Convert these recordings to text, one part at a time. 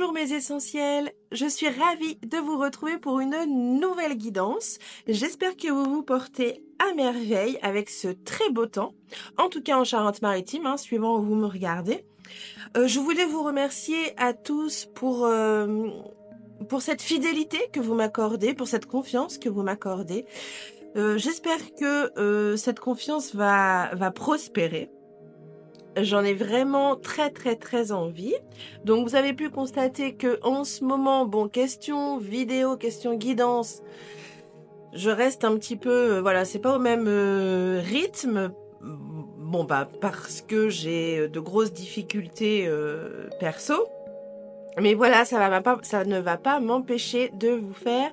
Bonjour mes essentiels, je suis ravie de vous retrouver pour une nouvelle guidance. J'espère que vous vous portez à merveille avec ce très beau temps, en tout cas en Charente-Maritime, suivant où vous me regardez. Je voulais vous remercier à tous pour cette fidélité que vous m'accordez, pour cette confiance que vous m'accordez. J'espère que cette confiance va prospérer. J'en ai vraiment très envie. Donc vous avez pu constater que en ce moment, bon, question vidéo, question guidance, je reste un petit peu, voilà, c'est pas au même rythme. Bon bah parce que j'ai de grosses difficultés perso. Mais voilà, ça ne va pas m'empêcher de vous faire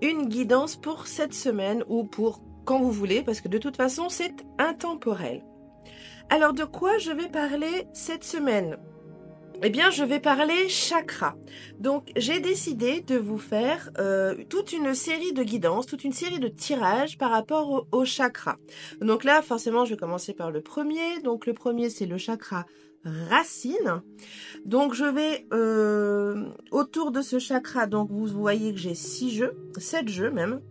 une guidance pour cette semaine ou pour quand vous voulez, parce que de toute façon c'est intemporel. Alors de quoi je vais parler cette semaine? Eh bien je vais parler chakra. Donc j'ai décidé de vous faire toute une série de guidances, toute une série de tirages par rapport au chakra. Donc là forcément je vais commencer par le premier. Donc le premier c'est le chakra racine. Donc je vais autour de ce chakra, donc vous voyez que j'ai 6 jeux, 7 jeux même.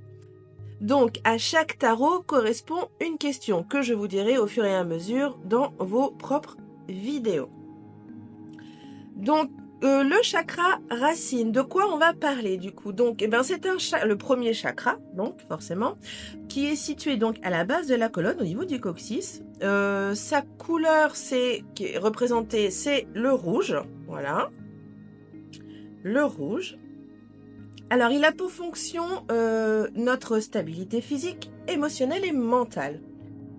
Donc, à chaque tarot correspond une question que je vous dirai au fur et à mesure dans vos propres vidéos. Donc, le chakra racine, de quoi on va parler du coup? Donc, c'est le premier chakra, donc forcément, qui est situé donc à la base de la colonne, au niveau du coccyx. Sa couleur, qui est représentée, c'est le rouge, voilà, le rouge. Alors, il a pour fonction notre stabilité physique, émotionnelle et mentale.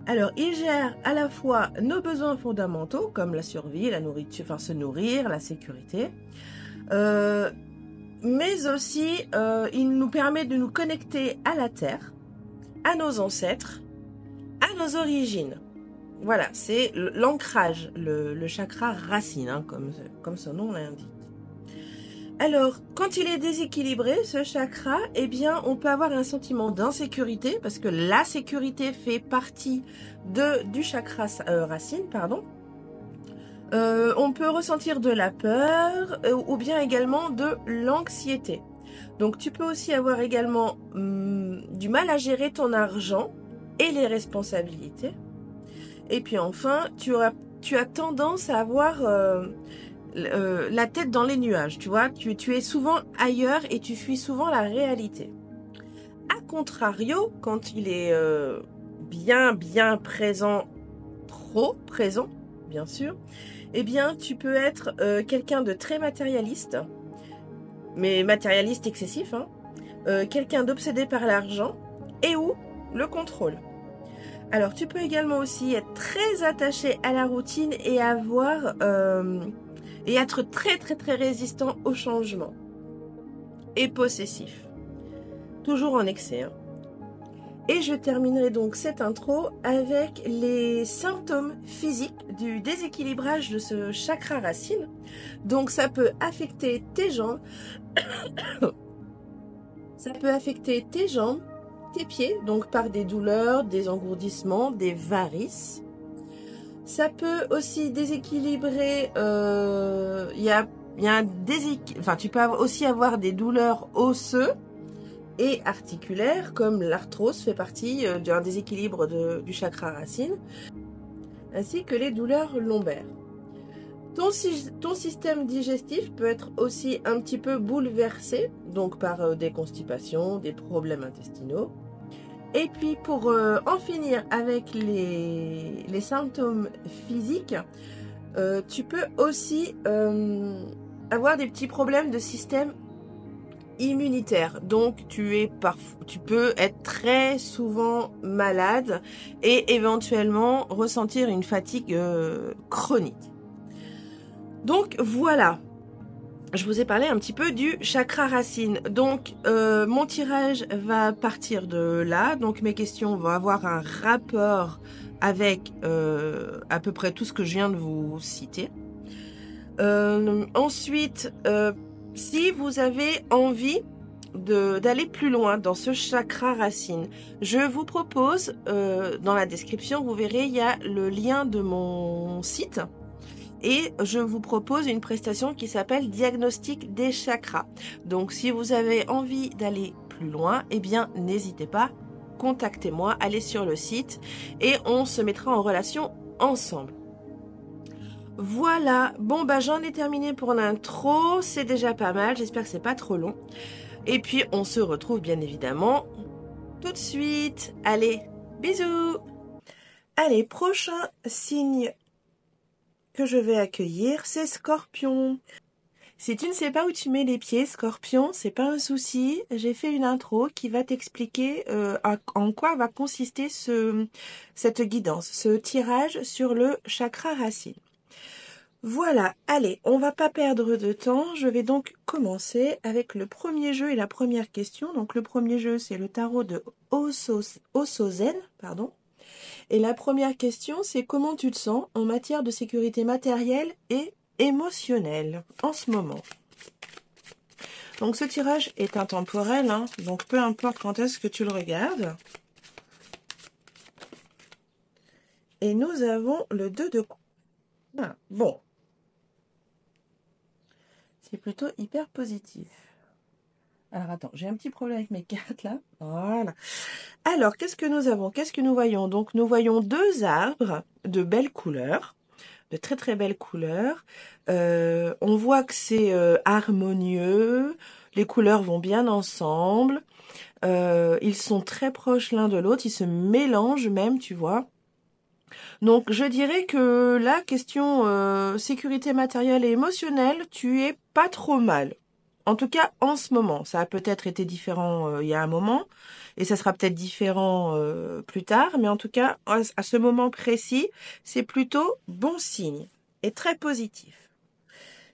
Alors, il gère à la fois nos besoins fondamentaux, comme la survie, la nourriture, enfin se nourrir, la sécurité, mais aussi il nous permet de nous connecter à la terre, à nos ancêtres, à nos origines. Voilà, c'est l'ancrage, le chakra racine, comme son nom l'indique. Alors, quand il est déséquilibré, ce chakra, eh bien, on peut avoir un sentiment d'insécurité, parce que la sécurité fait partie du chakra racine, pardon. On peut ressentir de la peur, ou bien également de l'anxiété. Donc, tu peux aussi avoir également du mal à gérer ton argent et les responsabilités. Et puis enfin, tu as tendance à avoir la tête dans les nuages, tu vois, tu es souvent ailleurs et tu fuis souvent la réalité. A contrario, quand il est bien présent, trop présent, bien sûr, eh bien tu peux être quelqu'un de très matérialiste, mais matérialiste excessif, quelqu'un d'obsédé par l'argent et ou le contrôle. Alors tu peux également aussi être très attaché à la routine et et être très résistant au changement. Et possessif. Toujours en excès. Et je terminerai donc cette intro avec les symptômes physiques du déséquilibrage de ce chakra racine. Donc ça peut affecter tes jambes. Ça peut affecter tes jambes, tes pieds, donc par des douleurs, des engourdissements, des varices. Ça peut aussi déséquilibrer, tu peux aussi avoir des douleurs osseuses et articulaires, comme l'arthrose fait partie d'un déséquilibre du chakra racine, ainsi que les douleurs lombaires. Ton système digestif peut être aussi un petit peu bouleversé, donc par des constipations, des problèmes intestinaux. Et puis pour en finir avec les symptômes physiques, tu peux aussi avoir des petits problèmes de système immunitaire. Donc tu peux être très souvent malade et éventuellement ressentir une fatigue chronique. Donc voilà. Je vous ai parlé un petit peu du chakra racine. Donc, mon tirage va partir de là. Donc, mes questions vont avoir un rapport avec à peu près tout ce que je viens de vous citer. Ensuite, si vous avez envie d'aller plus loin dans ce chakra racine, je vous propose, dans la description, vous verrez, il y a le lien de mon site. et je vous propose une prestation qui s'appelle Diagnostic des chakras. Donc si vous avez envie d'aller plus loin, eh bien n'hésitez pas, contactez-moi, allez sur le site et on se mettra en relation ensemble. Voilà, bon bah j'en ai terminé pour l'intro, c'est déjà pas mal, j'espère que c'est pas trop long. Et puis on se retrouve bien évidemment tout de suite. Allez, bisous. Allez, prochain signe que je vais accueillir, c'est Scorpion. Si tu ne sais pas où tu mets les pieds, Scorpion, c'est pas un souci. J'ai fait une intro qui va t'expliquer en quoi va consister cette guidance, ce tirage sur le chakra racine. Voilà, allez, on va pas perdre de temps. Je vais donc commencer avec le premier jeu et la première question. Donc le premier jeu, c'est le tarot de Osozen, pardon. Et la première question, c'est comment tu te sens en matière de sécurité matérielle et émotionnelle en ce moment. Donc ce tirage est intemporel, hein, donc peu importe quand est-ce que tu le regardes. Et nous avons le 2 de coupe. Ah, bon. C'est plutôt hyper positif. Alors attends, j'ai un petit problème avec mes cartes là. Voilà. Alors, qu'est-ce que nous avons? Qu'est-ce que nous voyons? Donc nous voyons 2 arbres de belles couleurs. De très très belles couleurs. On voit que c'est harmonieux, les couleurs vont bien ensemble, ils sont très proches l'un de l'autre, ils se mélangent même, tu vois. Donc je dirais que la question sécurité matérielle et émotionnelle, tu es pas trop mal. En tout cas, en ce moment, ça a peut-être été différent il y a un moment, et ça sera peut-être différent plus tard, mais en tout cas, à ce moment précis, c'est plutôt bon signe et très positif.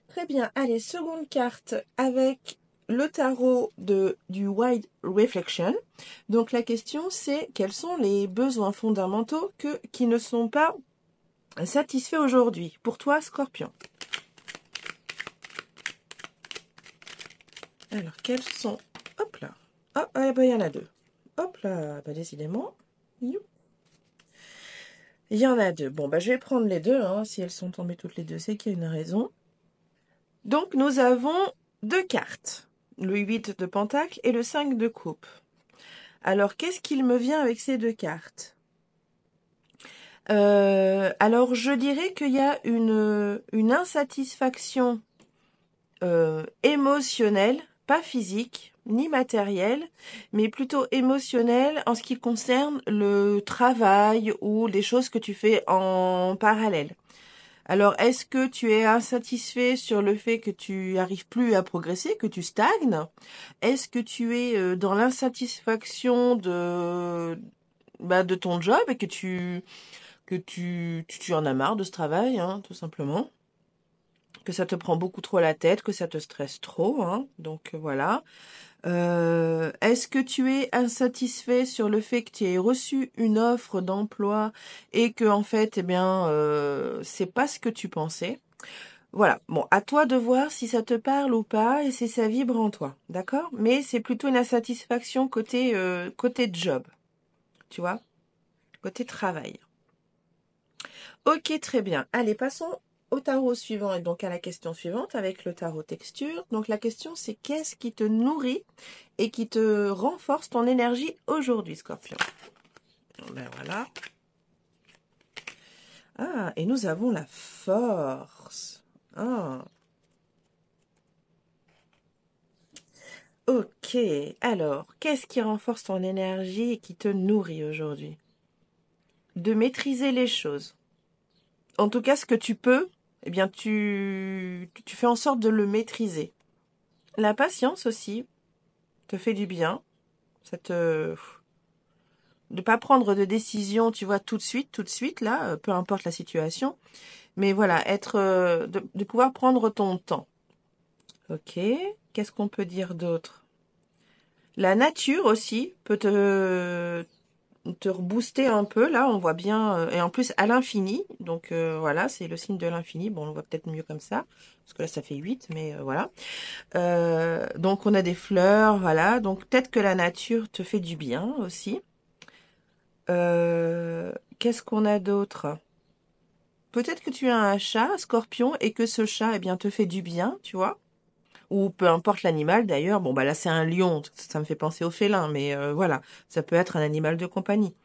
Très bien, allez, seconde carte avec le tarot du Wide Reflection. Donc la question, c'est quels sont les besoins fondamentaux qui ne sont pas satisfaits aujourd'hui pour toi, Scorpion? Alors, quels sont... Hop là. Oh, eh ben, il y en a 2. Hop là. Bah, décidément. Il y en a 2. Bon, bah, je vais prendre les 2. Hein. Si elles sont tombées toutes les 2, c'est qu'il y a une raison. Donc, nous avons 2 cartes. Le 8 de Pentacle et le 5 de Coupe. Alors, qu'est-ce qu'il me vient avec ces 2 cartes? Alors, je dirais qu'il y a une insatisfaction émotionnelle, pas physique ni matérielle, mais plutôt émotionnelle en ce qui concerne le travail ou les choses que tu fais en parallèle. Alors, est-ce que tu es insatisfait sur le fait que tu n'arrives plus à progresser, que tu stagnes? Est-ce que tu es dans l'insatisfaction de ton job et que tu en as marre de ce travail, hein, tout simplement? Que ça te prend beaucoup trop la tête, que ça te stresse trop, hein, donc voilà. Est-ce que tu es insatisfait sur le fait que tu aies reçu une offre d'emploi et que en fait, eh bien, c'est pas ce que tu pensais? Voilà. Bon, à toi de voir si ça te parle ou pas et si ça vibre en toi, d'accord? Mais c'est plutôt une insatisfaction côté job, tu vois, côté travail. Ok, très bien. Allez, passons au tarot suivant et donc à la question suivante avec le tarot texture. Donc la question c'est qu'est-ce qui te nourrit et qui te renforce ton énergie aujourd'hui, Scorpion? Ben voilà. Ah, et nous avons la force. Ah. Ok, alors, qu'est-ce qui renforce ton énergie et qui te nourrit aujourd'hui? De maîtriser les choses. En tout cas, ce que tu peux, eh bien, tu fais en sorte de le maîtriser. La patience aussi te fait du bien. Ça te... De pas prendre de décision, tu vois, tout de suite, là, peu importe la situation. Mais voilà, de pouvoir prendre ton temps. Ok, qu'est-ce qu'on peut dire d'autre? La nature aussi peut te rebooster un peu, là, on voit bien, et en plus à l'infini, donc voilà, c'est le signe de l'infini, bon, on voit peut-être mieux comme ça, parce que là ça fait 8, mais voilà. Donc on a des fleurs, voilà, donc peut-être que la nature te fait du bien aussi. Qu'est-ce qu'on a d'autre? peut-être que tu as un chat, Scorpion, et que ce chat, eh bien, te fait du bien, tu vois. Ou peu importe l'animal d'ailleurs. Bon, bah là, c'est un lion, ça me fait penser au félin, mais voilà, ça peut être un animal de compagnie,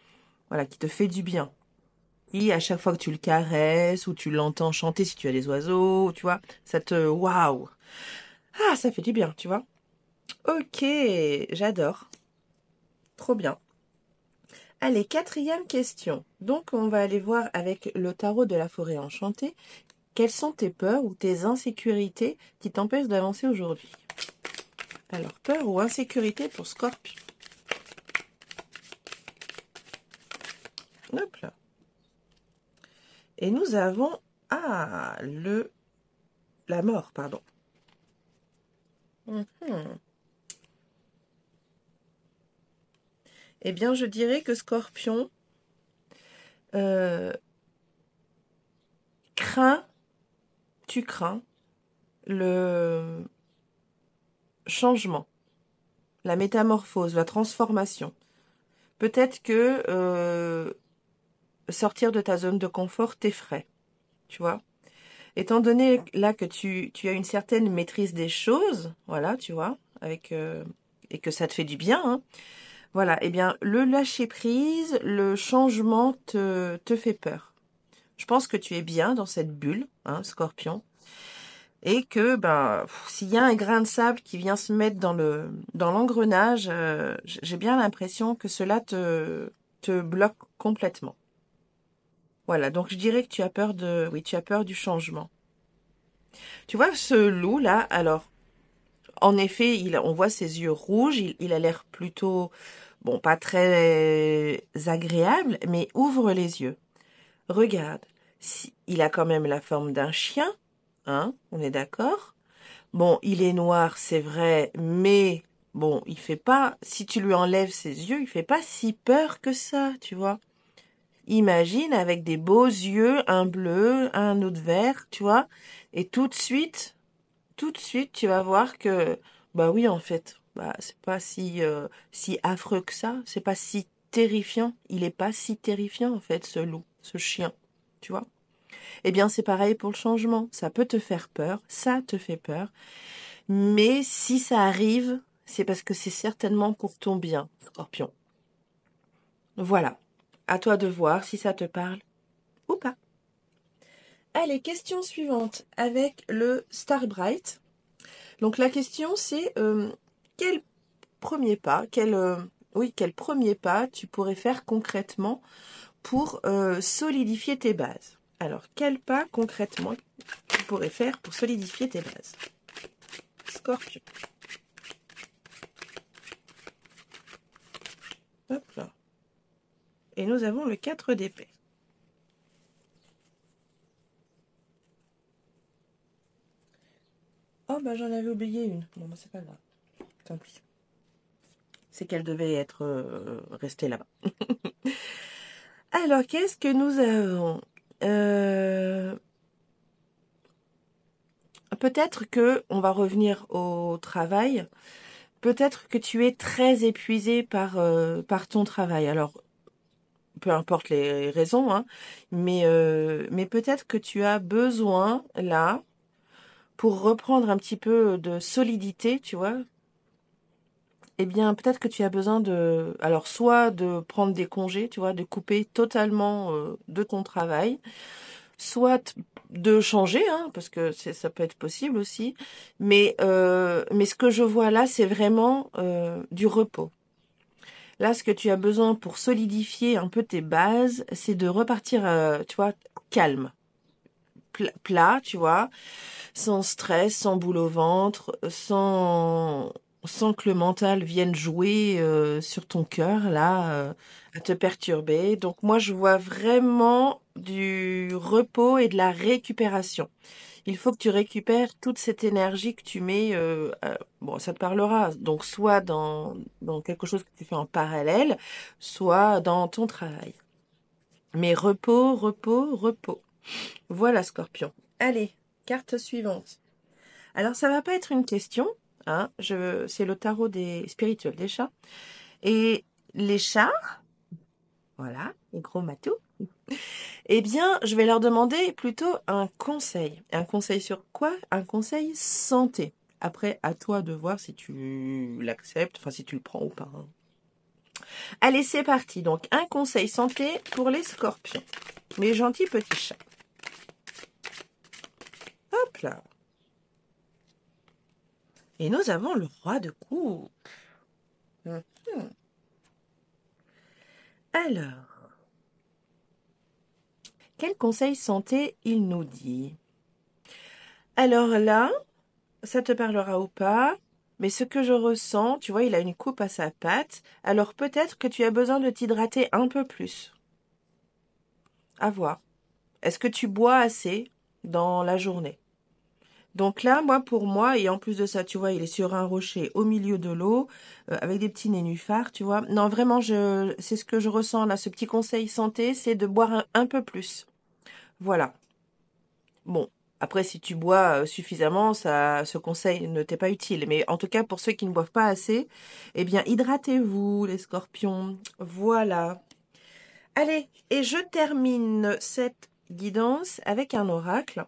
voilà, qui te fait du bien. Et à chaque fois que tu le caresses ou tu l'entends chanter, si tu as des oiseaux, tu vois, ça te... Waouh! Ah, ça fait du bien, tu vois. Ok, j'adore. Trop bien. Allez, quatrième question. Donc, on va aller voir avec le tarot de la forêt enchantée. Quelles sont tes peurs ou tes insécurités qui t'empêchent d'avancer aujourd'hui? Alors, peur ou insécurité pour Scorpion. Hop là. Et nous avons... Ah, la mort, pardon. Mhm. Eh bien, je dirais que Scorpion euh, tu crains le changement, la métamorphose, la transformation. Peut-être que sortir de ta zone de confort t'effraie, tu vois. Étant donné là que tu as une certaine maîtrise des choses, voilà, tu vois, avec et que ça te fait du bien, hein, voilà, eh bien, le lâcher prise, le changement te fait peur. Je pense que tu es bien dans cette bulle, hein, Scorpion, et que ben s'il y a un grain de sable qui vient se mettre dans l'engrenage, j'ai bien l'impression que cela te bloque complètement. Voilà, donc je dirais que tu as peur oui, tu as peur du changement. Tu vois ce loup là, alors en effet, on voit ses yeux rouges, il a l'air plutôt, bon, pas très agréable, mais ouvre les yeux. Regarde, il a quand même la forme d'un chien, hein, on est d'accord? Bon, il est noir, c'est vrai, mais bon, il fait pas, si tu lui enlèves ses yeux, il fait pas si peur que ça, tu vois. Imagine avec des beaux yeux, un bleu, un autre vert, tu vois, et tout de suite, tu vas voir que, bah oui, en fait, bah c'est pas si affreux que ça, c'est pas si terrifiant, il est pas si terrifiant en fait, ce loup, ce chien, tu vois. Eh bien, c'est pareil pour le changement, ça peut te faire peur, ça te fait peur, mais si ça arrive, c'est parce que c'est certainement pour ton bien, Scorpion. Voilà, à toi de voir si ça te parle ou pas. Allez, question suivante avec le Starbright. Donc la question c'est quel premier pas, quel premier pas tu pourrais faire concrètement pour solidifier tes bases? Alors, quel pas concrètement tu pourrais faire pour solidifier tes bases? Scorpion. Hop là. Et nous avons le 4 d'épée. Oh, bah j'en avais oublié une. Bon, bah c'est pas grave. Tant pis. C'est qu'elle devait être restée là-bas. Alors, qu'est-ce que nous avons Peut-être que on va revenir au travail. Peut-être que tu es très épuisé par ton travail. Alors, peu importe les raisons, hein, mais peut-être que tu as besoin, là, pour reprendre un petit peu de solidité, tu vois, eh bien, peut-être que tu as besoin alors, soit de prendre des congés, tu vois, de couper totalement de ton travail, soit de changer, hein, parce que ça peut être possible aussi, mais ce que je vois là, c'est vraiment du repos. Là, ce que tu as besoin pour solidifier un peu tes bases, c'est de repartir, tu vois, calme, plat, tu vois, sans stress, sans boule au ventre, sans que le mental vienne jouer sur ton cœur, là, à te perturber. Donc moi, je vois vraiment du repos et de la récupération. Il faut que tu récupères toute cette énergie que tu mets. Bon, ça te parlera. Donc, soit dans quelque chose que tu fais en parallèle, soit dans ton travail. Mais repos, repos, repos. Voilà, Scorpion. Allez, carte suivante. Alors, ça va pas être une question. Hein, c'est le tarot des spirituels des chats. Et les chats, voilà, les gros matous. Eh bien, je vais leur demander plutôt un conseil. Un conseil sur quoi? Un conseil santé. Après, à toi de voir si tu l'acceptes, enfin si tu le prends ou pas, hein. Allez, c'est parti. Donc, un conseil santé pour les scorpions. Mes gentils petits chats. Hop là. Et nous avons le roi de coupe. Mhm. Alors, quel conseil santé il nous dit? Alors là, ça te parlera ou pas, mais ce que je ressens, tu vois, il a une coupe à sa patte, alors peut-être que tu as besoin de t'hydrater un peu plus. À voir. Est-ce que tu bois assez dans la journée? Donc là, moi, pour moi, et en plus de ça, tu vois, il est sur un rocher au milieu de l'eau, avec des petits nénuphars, tu vois. Non, vraiment, c'est ce que je ressens là. Ce petit conseil santé, c'est de boire un peu plus. Voilà. Bon. Après, si tu bois suffisamment, ce conseil ne t'est pas utile. Mais en tout cas, pour ceux qui ne boivent pas assez, eh bien, hydratez-vous, les scorpions. Voilà. Allez, et je termine cette guidance avec un oracle.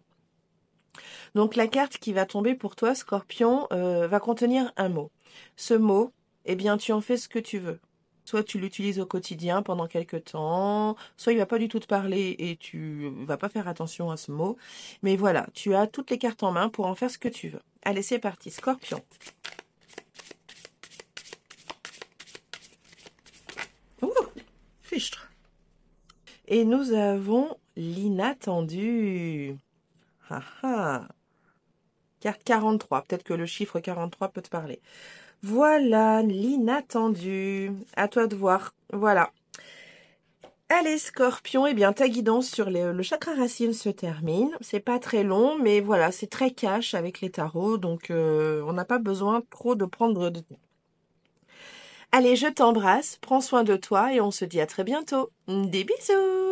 Donc la carte qui va tomber pour toi, Scorpion, va contenir un mot. Ce mot, eh bien, tu en fais ce que tu veux. Soit tu l'utilises au quotidien pendant quelque temps, soit il va pas du tout te parler et tu vas pas faire attention à ce mot. Mais voilà, tu as toutes les cartes en main pour en faire ce que tu veux. Allez, c'est parti, Scorpion. Ouh, fichtre. Et nous avons l'inattendu. Ah ah. Carte 43. Peut-être que le chiffre 43 peut te parler. Voilà, l'inattendu. À toi de voir. Voilà. Allez, Scorpion, eh bien, ta guidance sur le chakra racine se termine. C'est pas très long, mais voilà, c'est très cash avec les tarots, donc on n'a pas besoin trop de prendre de temps. Allez, je t'embrasse, prends soin de toi et on se dit à très bientôt. Des bisous!